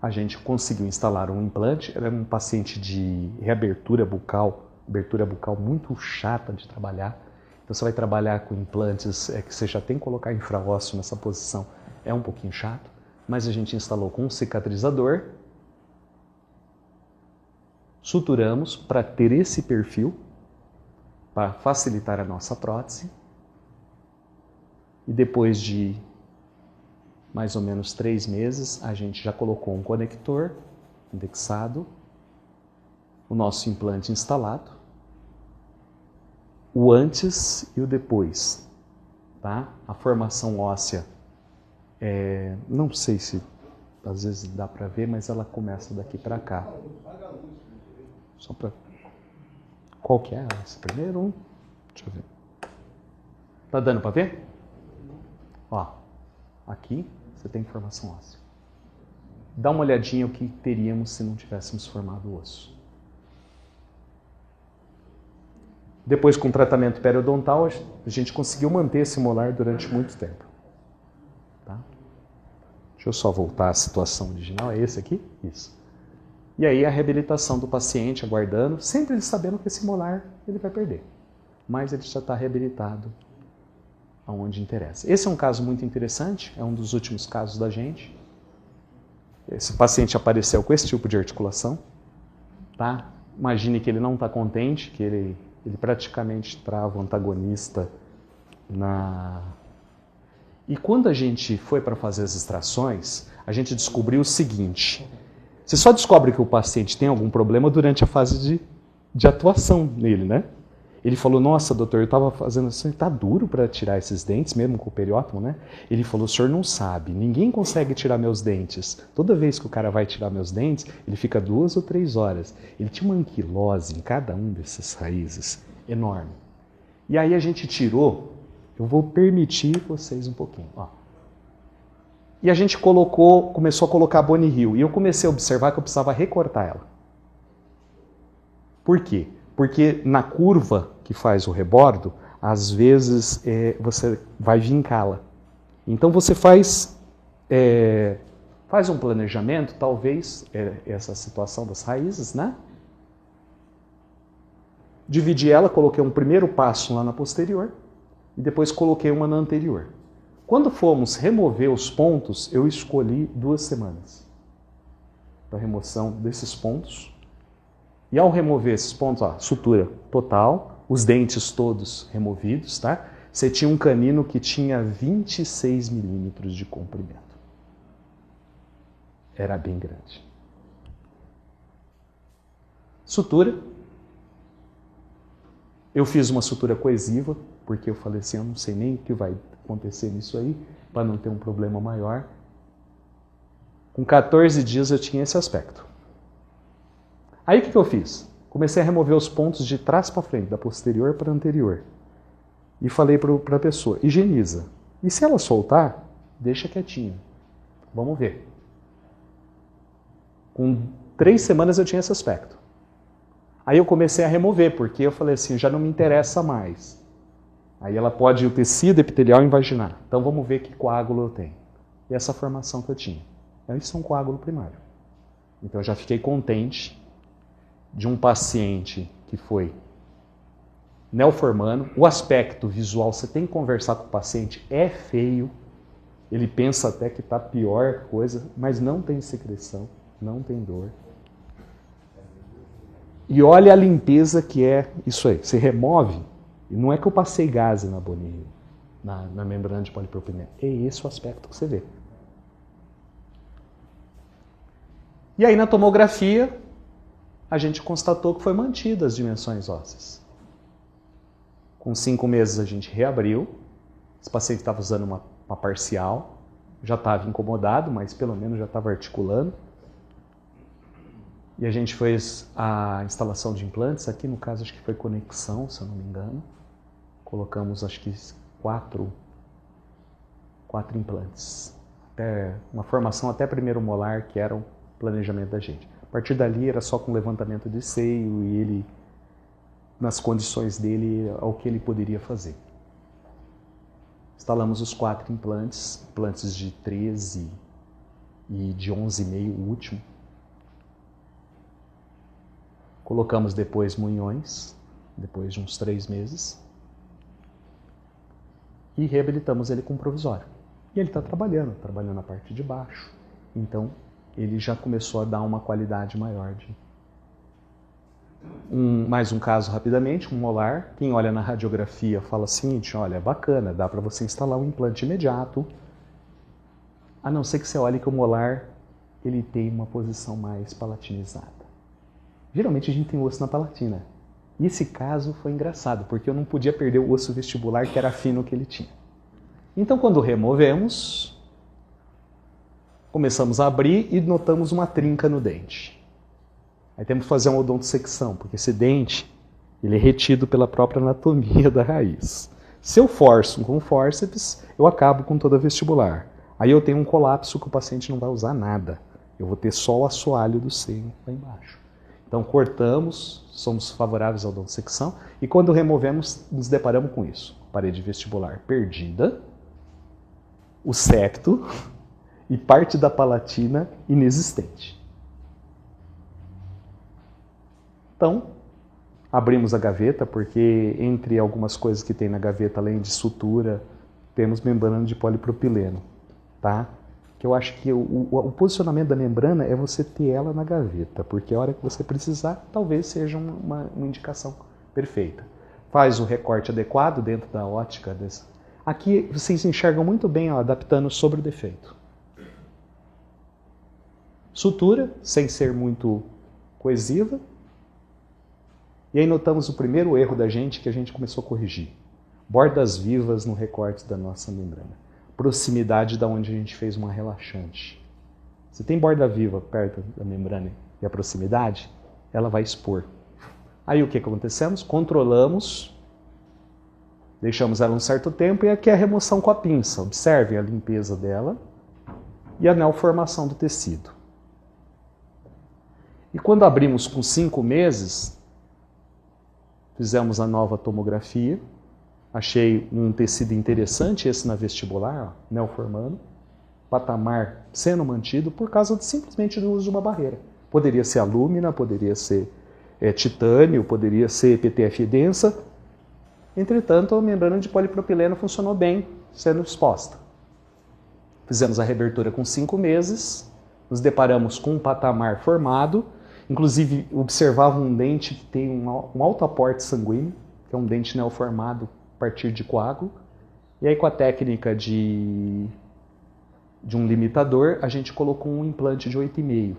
a gente conseguiu instalar um implante, era um paciente de reabertura bucal muito chata de trabalhar. Então você vai trabalhar com implantes que você já tem que colocar infraósseo nessa posição, é um pouquinho chato, mas a gente instalou com um cicatrizador, suturamos para ter esse perfil, para facilitar a nossa prótese, e depois de mais ou menos 3 meses, a gente já colocou um conector indexado, o nosso implante instalado, o antes e o depois. Tá? A formação óssea, não sei se às vezes dá para ver, mas ela começa daqui para cá. Só para... Qual que é esse primeiro? Deixa eu ver. Tá dando para ver? Ó, aqui você tem formação óssea. Dá uma olhadinha o que teríamos se não tivéssemos formado o osso. Depois, com o tratamento periodontal, a gente conseguiu manter esse molar durante muito tempo. Tá? Deixa eu só voltar à situação original. É esse aqui? Isso. E aí a reabilitação do paciente, aguardando, sempre ele sabendo que esse molar ele vai perder. Mas ele já está reabilitado aonde interessa. Esse é um caso muito interessante, é um dos últimos casos da gente. Esse paciente apareceu com esse tipo de articulação, tá? Imagine que ele não está contente, que ele praticamente trava o antagonista na... E quando a gente foi para fazer as extrações, a gente descobriu o seguinte: você só descobre que o paciente tem algum problema durante a fase de atuação nele, né? Ele falou, nossa, doutor, eu estava fazendo assim, tá duro para tirar esses dentes, mesmo com o periótomo, né? Ele falou, o senhor não sabe, ninguém consegue tirar meus dentes. Toda vez que o cara vai tirar meus dentes, ele fica 2 ou 3 horas. Ele tinha uma anquilose em cada um dessas raízes, enorme. E aí a gente tirou, eu vou permitir vocês um pouquinho, ó. E a gente começou a colocar a Bone Hill, e eu comecei a observar que eu precisava recortar ela. Por quê? Porque na curva que faz o rebordo, às vezes você vai vincá-la. Então você faz um planejamento, talvez, essa situação das raízes, né? Dividi ela, coloquei um primeiro passo lá na posterior e depois coloquei uma na anterior. Quando fomos remover os pontos, eu escolhi 2 semanas para remoção desses pontos. E ao remover esses pontos, ó, sutura total, os dentes todos removidos, tá? Você tinha um canino que tinha 26 milímetros de comprimento. Era bem grande. Sutura. Eu fiz uma sutura coesiva, porque eu falei assim, eu não sei nem o que vai acontecer nisso aí, para não ter um problema maior. Com 14 dias eu tinha esse aspecto. Aí o que eu fiz? Comecei a remover os pontos de trás para frente, da posterior para anterior. E falei para a pessoa, higieniza. E se ela soltar, deixa quietinho. Vamos ver. Com 3 semanas eu tinha esse aspecto. Aí eu comecei a remover, porque eu falei assim, já não me interessa mais. Aí ela pode ir o tecido epitelial invaginar. Então vamos ver que coágulo eu tenho. E essa formação que eu tinha. Isso é um coágulo primário. Então eu já fiquei contente de um paciente que foi neoformando. O aspecto visual, você tem que conversar com o paciente, é feio. Ele pensa até que está pior coisa, mas não tem secreção, não tem dor. E olha a limpeza que é isso aí. Você remove, e não é que eu passei gaze na Bone Hill, na membrana de polipropileno. É esse o aspecto que você vê. E aí na tomografia, a gente constatou que foi mantida as dimensões ósseas. Com 5 meses a gente reabriu, esse paciente estava usando uma parcial, já estava incomodado, mas pelo menos já estava articulando. E a gente fez a instalação de implantes, aqui no caso acho que foi conexão, se eu não me engano. Colocamos acho que 4 implantes. Uma formação até primeiro molar, que era o planejamento da gente. A partir dali era só com levantamento de seio e ele, nas condições dele, ao que ele poderia fazer. Instalamos os 4 implantes, implantes de 13 e de 11,5 o último. Colocamos depois munhões, depois de uns 3 meses. E reabilitamos ele com provisório. E ele está trabalhando na parte de baixo. Então, ele já começou a dar uma qualidade maior. Mais um caso rapidamente, um molar. Quem olha na radiografia fala o seguinte, olha, bacana, dá para você instalar um implante imediato. A não ser que você olhe que o molar ele tem uma posição mais palatinizada. Geralmente a gente tem osso na palatina. E esse caso foi engraçado, porque eu não podia perder o osso vestibular que era fino que ele tinha. Então, quando removemos, começamos a abrir e notamos uma trinca no dente. Aí temos que fazer uma odontosecção, porque esse dente ele é retido pela própria anatomia da raiz. Se eu forço com fórceps, eu acabo com toda a vestibular. Aí eu tenho um colapso que o paciente não vai usar nada. Eu vou ter só o assoalho do seio lá embaixo. Então cortamos, somos favoráveis à odontosecção e quando removemos, nos deparamos com isso. Parede vestibular perdida, o septo e parte da palatina inexistente. Então, abrimos a gaveta, porque entre algumas coisas que tem na gaveta, além de sutura, temos membrana de polipropileno, tá? que eu acho que o posicionamento da membrana é você ter ela na gaveta, porque a hora que você precisar, talvez seja uma indicação perfeita. Faz o recorte adequado dentro da ótica desse. Aqui vocês enxergam muito bem, ó, adaptando sobre o defeito. Sutura, sem ser muito coesiva. E aí notamos o primeiro erro da gente que a gente começou a corrigir. Bordas vivas no recorte da nossa membrana. Proximidade da onde a gente fez uma relaxante. Se tem borda viva perto da membrana e a proximidade, ela vai expor. Aí o que acontecemos? Controlamos, deixamos ela um certo tempo e aqui é a remoção com a pinça. Observem a limpeza dela e a neoformação do tecido. E quando abrimos com 5 meses, fizemos a nova tomografia. Achei um tecido interessante, esse na vestibular, ó, neoformando. Patamar sendo mantido por causa simplesmente do uso de uma barreira. Poderia ser alúmina, poderia ser titânio, poderia ser PTFE densa. Entretanto, a membrana de polipropileno funcionou bem, sendo exposta. Fizemos a reabertura com 5 meses, nos deparamos com um patamar formado, inclusive observava um dente que tem um alto aporte sanguíneo, que é um dente neoformado a partir de coágulo. E aí com a técnica de um limitador, a gente colocou um implante de 8,5.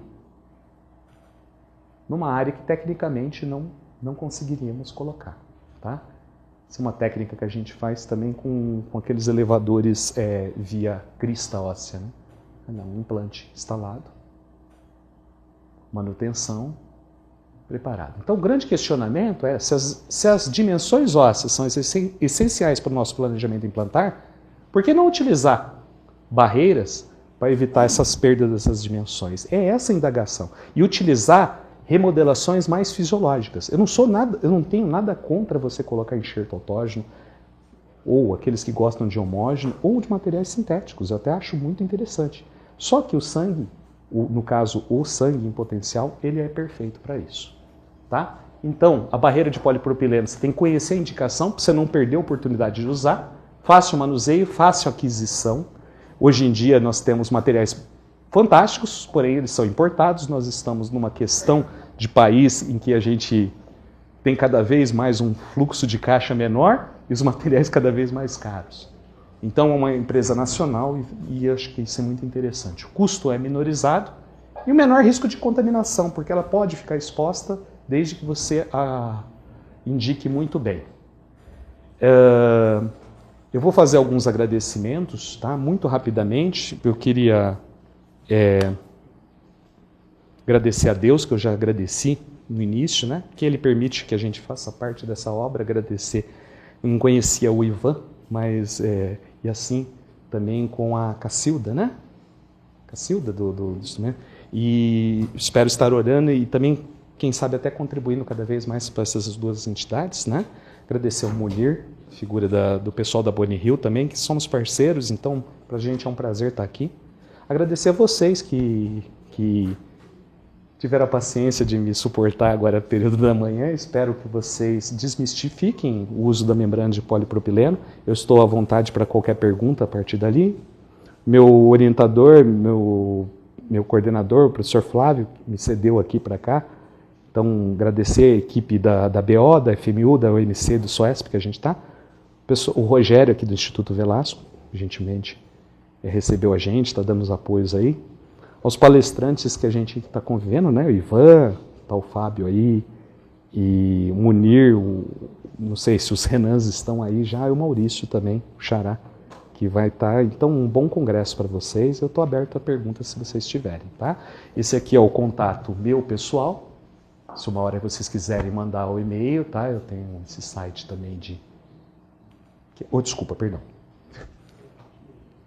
Numa área que tecnicamente não conseguiríamos colocar. Tá? Essa é uma técnica que a gente faz também com aqueles elevadores via crista óssea. Né? Um implante instalado, manutenção, preparado. Então o grande questionamento é se as dimensões ósseas são essenciais para o nosso planejamento implantar, por que não utilizar barreiras para evitar essas perdas dessas dimensões? É essa a indagação. E utilizar remodelações mais fisiológicas. Eu não tenho nada contra você colocar enxerto autógeno, ou aqueles que gostam de homógeno, ou de materiais sintéticos. Eu até acho muito interessante. Só que o sangue, no caso o sangue em potencial, ele é perfeito para isso. Tá? Então, a barreira de polipropileno, você tem que conhecer a indicação para você não perder a oportunidade de usar. Fácil manuseio, fácil aquisição. Hoje em dia nós temos materiais fantásticos, porém eles são importados. Nós estamos numa questão de país em que a gente tem cada vez mais um fluxo de caixa menor e os materiais cada vez mais caros. Então é uma empresa nacional e acho que isso é muito interessante. O custo é minorizado e o menor risco de contaminação, porque ela pode ficar exposta desde que você a indique muito bem. Eu vou fazer alguns agradecimentos, tá? Muito rapidamente. Eu queria agradecer a Deus, que eu já agradeci no início, né? Que Ele permite que a gente faça parte dessa obra. Agradecer. Eu não conhecia o Ivan, mas e assim também com a Cacilda, né? Cacilda do instrumento. E espero estar orando e também, quem sabe, até contribuindo cada vez mais para essas duas entidades, né? Agradecer ao Munir, figura do pessoal da Bonnie Hill também, que somos parceiros, então para a gente é um prazer estar aqui. Agradecer a vocês que tiveram a paciência de me suportar agora no período da manhã. Espero que vocês desmistifiquem o uso da membrana de polipropileno. Eu estou à vontade para qualquer pergunta a partir dali. Meu orientador, meu coordenador, o professor Flávio, me cedeu aqui para cá. Então, agradecer a equipe da BO, da FMU, da OMC, do SOESP, que a gente está. O Rogério aqui do Instituto Velasco, gentilmente recebeu a gente, está dando os apoios aí. Aos palestrantes que a gente está convivendo, né? O Ivan, tá o Fábio aí, e o Munir, não sei se os Renans estão aí já, e o Maurício também, o Xará, que vai estar. Então, um bom congresso para vocês. Eu estou aberto a perguntas se vocês tiverem, tá? Esse aqui é o contato meu pessoal. Se uma hora vocês quiserem mandar o e-mail, tá? Eu tenho esse site também de... desculpa, perdão.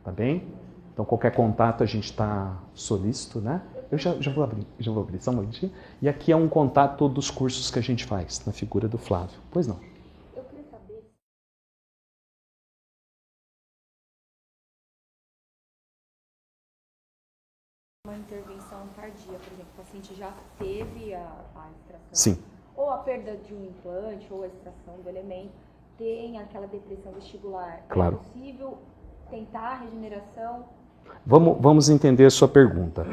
Tá bem? Então, qualquer contato a gente está solícito, né? Eu já vou abrir, só um momentinho. E aqui é um contato dos cursos que a gente faz, na figura do Flávio. Pois não. Eu queria saber... Uma intervenção tardia, por exemplo, o paciente já teve a extração. Sim. Ou a perda de um implante, ou a extração do elemento, tem aquela depressão vestibular. Claro. É possível tentar a regeneração Vamos entender a sua pergunta.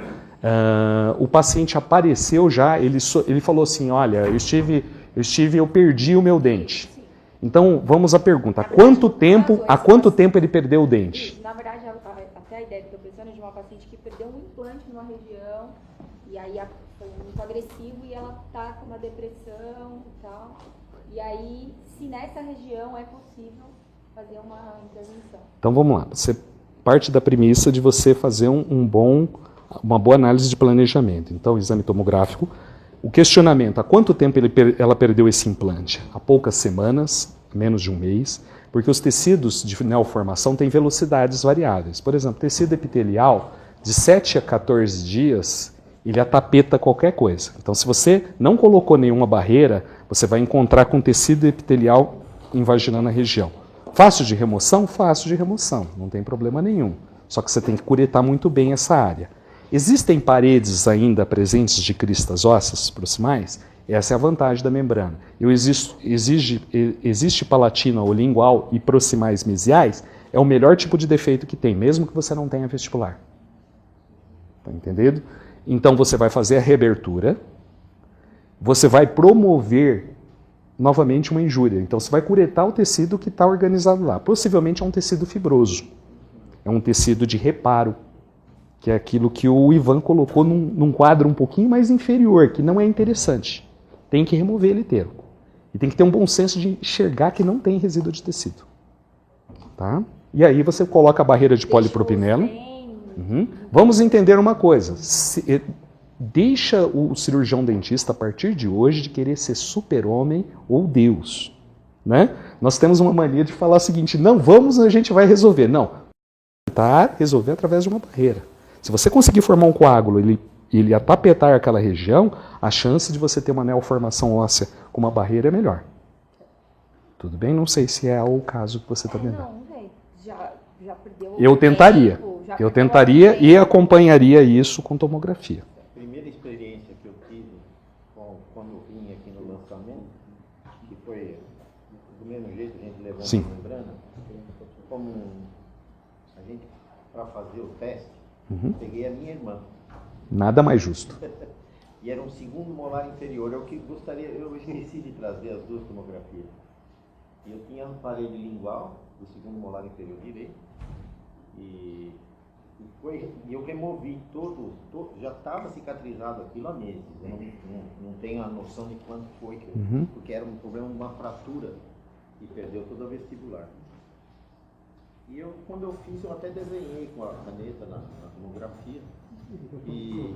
O paciente apareceu já, ele falou assim, olha, eu perdi o meu dente. Então, vamos à pergunta, há quanto tempo ele perdeu o dente? Na verdade, até a ideia que eu estou pensando é de uma paciente que perdeu um implante numa região, e aí foi muito agressivo e ela está com uma depressão e tal. E aí, se nessa região é possível fazer uma intervenção. Então, vamos lá. Você parte da premissa de você fazer uma boa análise de planejamento. Então, exame tomográfico. O questionamento, há quanto tempo ela perdeu esse implante? Há poucas semanas, menos de um mês, porque os tecidos de neoformação têm velocidades variáveis. Por exemplo, tecido epitelial, de 7 a 14 dias, ele atapeta qualquer coisa. Então, se você não colocou nenhuma barreira, você vai encontrar com tecido epitelial invaginando a região. Fácil de remoção? Fácil de remoção, não tem problema nenhum. Só que você tem que curetar muito bem essa área. Existem paredes ainda presentes de cristas ósseas proximais? Essa é a vantagem da membrana. Existe palatina ou lingual e proximais mesiais? É o melhor tipo de defeito que tem, mesmo que você não tenha vestibular. Está entendido? Então você vai fazer a reabertura, você vai promover novamente uma injúria. Então você vai curetar o tecido que está organizado lá. Possivelmente é um tecido fibroso. É um tecido de reparo, que é aquilo que o Ivan colocou num quadro um pouquinho mais inferior, que não é interessante. Tem que remover ele inteiro. E tem que ter um bom senso de enxergar que não tem resíduo de tecido. Tá? E aí você coloca a barreira de polipropileno. Uhum. Vamos entender uma coisa. Deixa o cirurgião dentista, a partir de hoje, de querer ser super-homem ou Deus. Né? Nós temos uma mania de falar o seguinte, não, a gente vai resolver. Não, tentar resolver através de uma barreira. Se você conseguir formar um coágulo e ele atapetar aquela região, a chance de você ter uma neoformação óssea com uma barreira é melhor. Tudo bem? Não sei se é o caso que você está vendo. Não sei. Já perdeu Eu tentaria. Eu tentaria e acompanharia isso com tomografia. A primeira experiência que eu tive quando eu vim aqui no lançamento, que foi do mesmo jeito, a gente levando a membrana, como a gente, para fazer o teste, peguei a minha irmã. Nada mais justo. E era um segundo molar inferior. Eu esqueci de trazer as duas tomografias. E eu tinha um aparelho lingual do segundo molar inferior direito. E eu removi já estava cicatrizado aquilo há meses. Eu não tenho a noção de quanto foi, porque era um problema de uma fratura e perdeu toda a vestibular. E quando eu fiz, eu até desenhei com a caneta na tomografia. E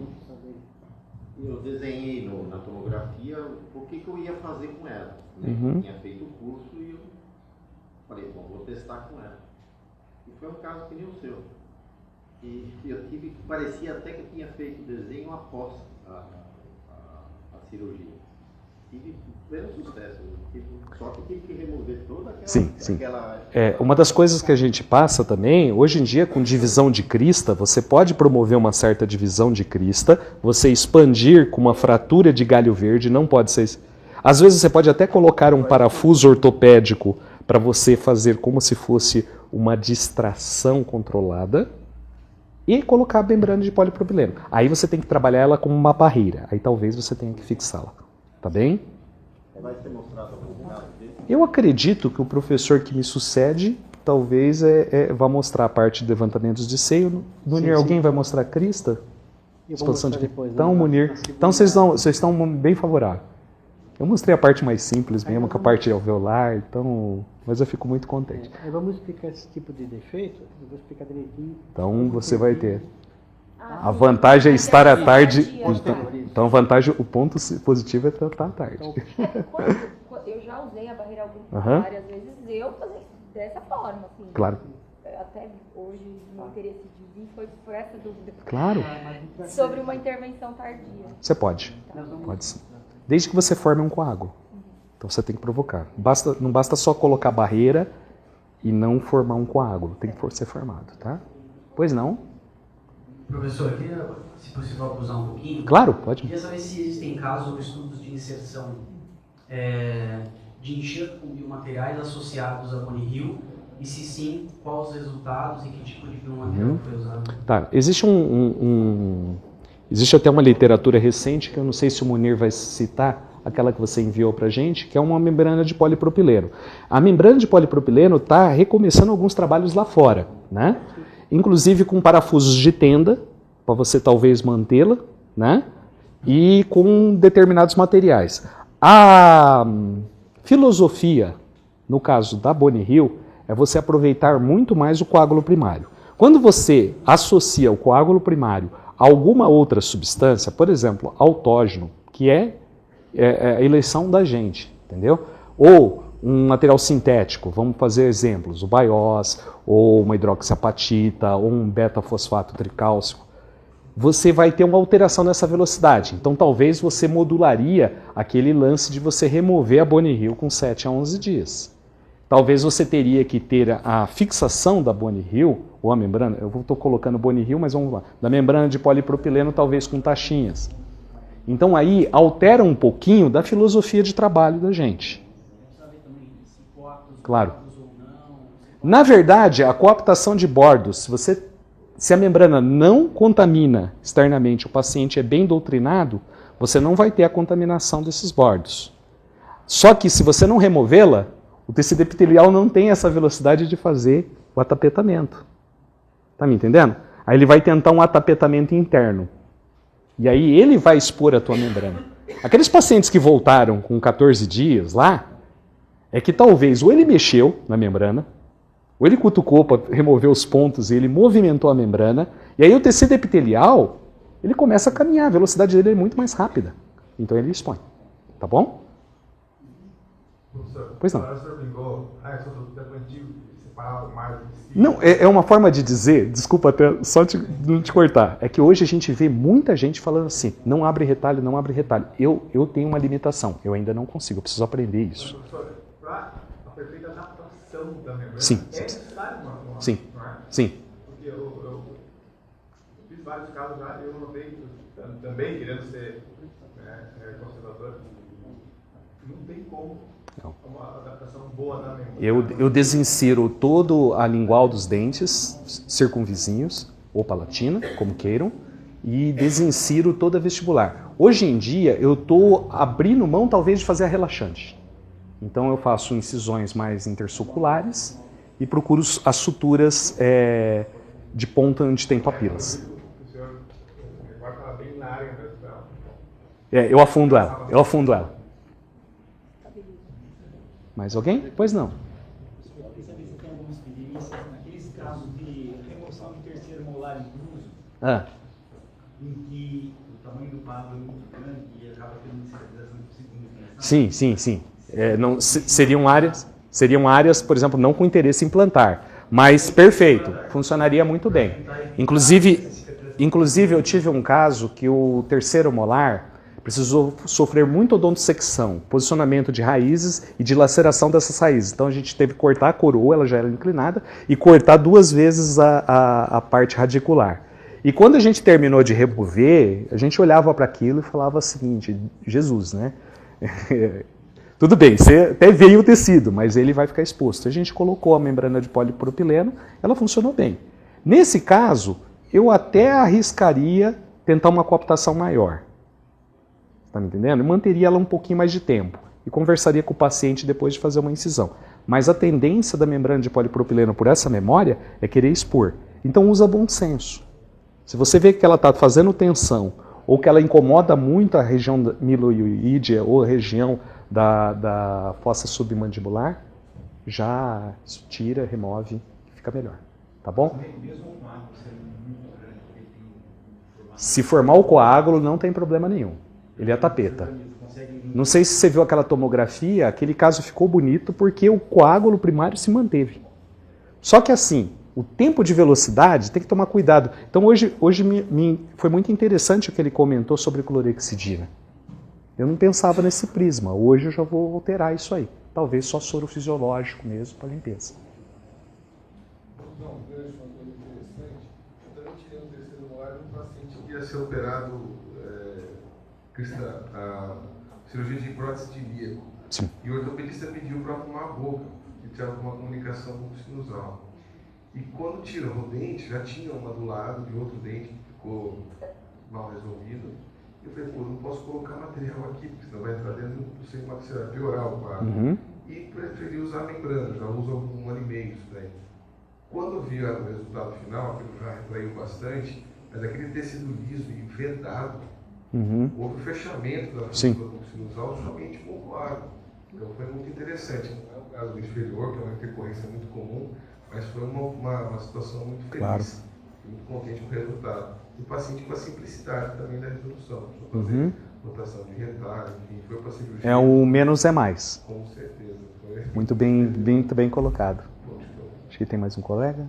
eu desenhei na tomografia o que eu ia fazer com ela. Né? Eu tinha feito o curso e eu falei, bom, vou testar com ela. E foi um caso que nem o seu. E eu parecia até que eu tinha feito o desenho após a cirurgia. Tive pleno sucesso. Só que tive que remover toda aquela... Uma das coisas que a gente passa também, hoje em dia com divisão de crista, você pode promover uma certa divisão de crista, você expandir com uma fratura de galho verde, não pode ser... Às vezes você pode até colocar um parafuso ortopédico para você fazer como se fosse uma distração controlada e colocar a membrana de polipropileno. Aí você tem que trabalhar ela como uma barreira, aí talvez você tenha que fixá-la. Tá bem? Vai ser mostrado algum caso dele? Eu acredito que o professor que me sucede talvez vá mostrar a parte de levantamentos de seio. Munir, alguém vai mostrar a crista? Eu vou mostrar depois. Então, Munir, então vocês estão bem favoráveis. Eu mostrei a parte mais simples mesmo, com a parte alveolar, então, mas eu fico muito contente. Vamos explicar esse tipo de defeito, eu vou explicar direitinho. Então você vai ter. A vantagem é estar à tarde. Então, a vantagem, o ponto positivo é estar à tarde. Eu já usei a barreira várias vezes, eu fazia dessa forma. Assim, claro. Até hoje, meu interesse de vir foi por essa dúvida. Claro. Sobre uma intervenção tardia. Você pode. Pode sim. Desde que você forme um coágulo. Então você tem que provocar. Não basta só colocar barreira e não formar um coágulo. Tem que ser formado, tá? Pois não? Professor, eu queria, se possível, abusar um pouquinho. Claro, pode. Queria saber se existem casos ou estudos de inserção de enxerto com biomateriais associados a Monihil E se sim, quais os resultados e que tipo de biomaterial foi usado? Tá, existe até uma literatura recente, que eu não sei se o Munir vai citar, aquela que você enviou para a gente, que é uma membrana de polipropileno. A membrana de polipropileno está recomeçando alguns trabalhos lá fora, né? Inclusive com parafusos de tenda, para você talvez mantê-la, né? E com determinados materiais. A filosofia, no caso da Bonnie Hill, é você aproveitar muito mais o coágulo primário. Quando você associa o coágulo primário a alguma outra substância, por exemplo, autógeno, que é a eleição da gente, entendeu? Ou um material sintético, vamos fazer exemplos, o BIOS, ou uma hidroxiapatita, ou um beta-fosfato tricálcico, você vai ter uma alteração nessa velocidade. Então talvez você modularia aquele lance de você remover a Bonnie Hill com 7 a 11 dias. Talvez você teria que ter a fixação da Bonnie Hill, ou a membrana, eu estou colocando Bonnie Hill, mas vamos lá, da membrana de polipropileno talvez com taxinhas. Então aí altera um pouquinho da filosofia de trabalho da gente. Claro. Na verdade, a coaptação de bordos, se a membrana não contamina externamente, o paciente é bem doutrinado, você não vai ter a contaminação desses bordos. Só que se você não removê-la, o tecido epitelial não tem essa velocidade de fazer o atapetamento. Tá me entendendo? Aí ele vai tentar um atapetamento interno. E aí ele vai expor a tua membrana. Aqueles pacientes que voltaram com 14 dias lá, é que talvez ou ele mexeu na membrana, ou ele cutucou para remover os pontos e ele movimentou a membrana, e aí o tecido epitelial, ele começa a caminhar, a velocidade dele é muito mais rápida. Então ele expõe. Tá bom? Professor, pois não. O senhor brincou, eu sou do tempo antigo, separava mais do que Não, é uma forma de dizer, desculpa até só não te cortar, é que hoje a gente vê muita gente falando assim, não abre retalho, não abre retalho. Eu tenho uma limitação, eu ainda não consigo, eu preciso aprender isso. Professor, para a perfeita adaptação da membrana, Sim. é necessário uma Sim. não é? Sim. Porque eu fiz vários casos já e eu notei, também querendo ser conservador, não tem como uma adaptação boa na membrana. Eu desinsiro todo a lingual dos dentes circunvizinhos, ou palatina, como queiram, e desinsiro toda a vestibular. Hoje em dia, eu estou abrindo mão, talvez, de fazer a relaxante. Então, eu faço incisões mais intersuculares e procuro as suturas de ponta onde tem papilas. O senhor vai falar bem na área mesmo dela. Eu afundo ela. Mais alguém? Pois não. Eu queria saber se tem alguma experiência naqueles casos de remoção de terceiro molar incluso, em que o tamanho do pavo é muito grande e acaba tendo cicatrização por segundo. Sim. Seriam áreas, por exemplo, não com interesse em implantar, mas perfeito, funcionaria muito bem. Inclusive eu tive um caso que o terceiro molar precisou sofrer muita odontosecção, posicionamento de raízes e dilaceração dessas raízes. Então a gente teve que cortar a coroa, ela já era inclinada, e cortar 2 vezes a parte radicular. E quando a gente terminou de remover, a gente olhava para aquilo e falava o seguinte, Jesus, né? Tudo bem, você até veio o tecido, mas ele vai ficar exposto. A gente colocou a membrana de polipropileno, ela funcionou bem. Nesse caso, eu até arriscaria tentar uma coaptação maior. Tá me entendendo? Eu manteria ela um pouquinho mais de tempo e conversaria com o paciente depois de fazer uma incisão. Mas a tendência da membrana de polipropileno por essa memória é querer expor. Então usa bom senso. Se você vê que ela está fazendo tensão ou que ela incomoda muito a região da miloioídea ou a região da fossa submandibular, já tira, remove, fica melhor. Tá bom? Se formar o coágulo, não tem problema nenhum. Ele é tapeta. Não sei se você viu aquela tomografia, aquele caso ficou bonito porque o coágulo primário se manteve. Só que assim, o tempo de velocidade tem que tomar cuidado. Então hoje foi muito interessante o que ele comentou sobre clorexidina. Eu não pensava nesse prisma, hoje eu já vou alterar isso aí. Talvez só soro fisiológico mesmo para limpeza. Não, vejo uma coisa interessante. Eu também tirei um terceiro molar de um paciente que ia ser operado a cirurgia de prótese de ilíaco. Sim. E o ortopedista pediu para arrumar a boca. E precisava de uma comunicação bucosinusal. E quando tirou o dente, já tinha uma do lado de outro dente que ficou mal resolvido. Eu falei, pô, não posso colocar material aqui, porque senão vai entrar dentro do seio maxilar, piorar o quadro. E preferi usar membrana, já uso há 1 ano e meio isso daí. Quando eu vi o resultado final, aquilo já retraiu bastante, mas aquele tecido liso e vedado, houve o fechamento da fístula bucosinusal somente com o coágulo. Então foi muito interessante. Não é o caso do inferior, que é uma intercorrência muito comum, mas foi uma situação muito feliz. Claro. Muito contente com o resultado. E o paciente com a simplicidade também da resolução. Fazer rotação de retalho, enfim, foi para a cirurgia. É o menos é mais. Com certeza. Foi. Muito bem colocado. Acho que tem mais um colega.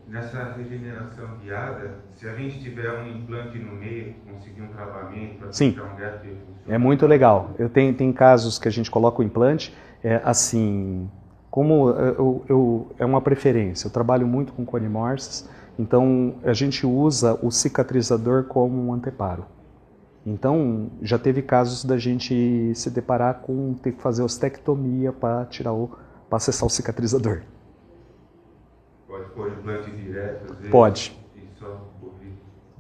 Nessa regeneração guiada, se a gente tiver um implante no meio, conseguir um travamento para ficar um gap, é muito legal. Tem casos que a gente coloca o implante, assim, como é uma preferência. Eu trabalho muito com cone morsis, então a gente usa o cicatrizador como um anteparo. Então já teve casos da gente se deparar com ter que fazer ostectomia para acessar o cicatrizador. Pode pôr implante direto? Às vezes, pode. Só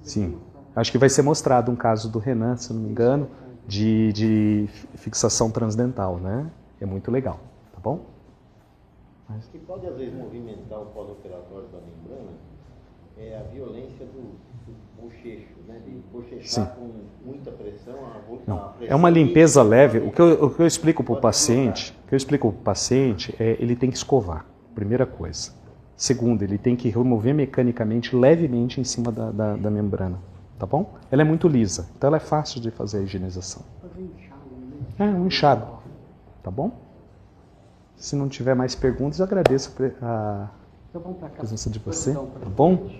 sim. Acho que vai ser mostrado um caso do Renan, se não me engano, de fixação transdental, né? É muito legal, tá bom? O que pode às vezes movimentar o pós-operatório da membrana é a violência do bochecho, né? De bochechar com muita pressão. Pressão é uma limpeza leve. O que eu explico para o paciente, ele tem que escovar, primeira coisa. Segundo, ele tem que remover mecanicamente, levemente em cima da membrana, tá bom? Ela é muito lisa, então ela é fácil de fazer a higienização. Um enxágue, tá bom? Se não tiver mais perguntas, eu agradeço a presença de você, tá bom?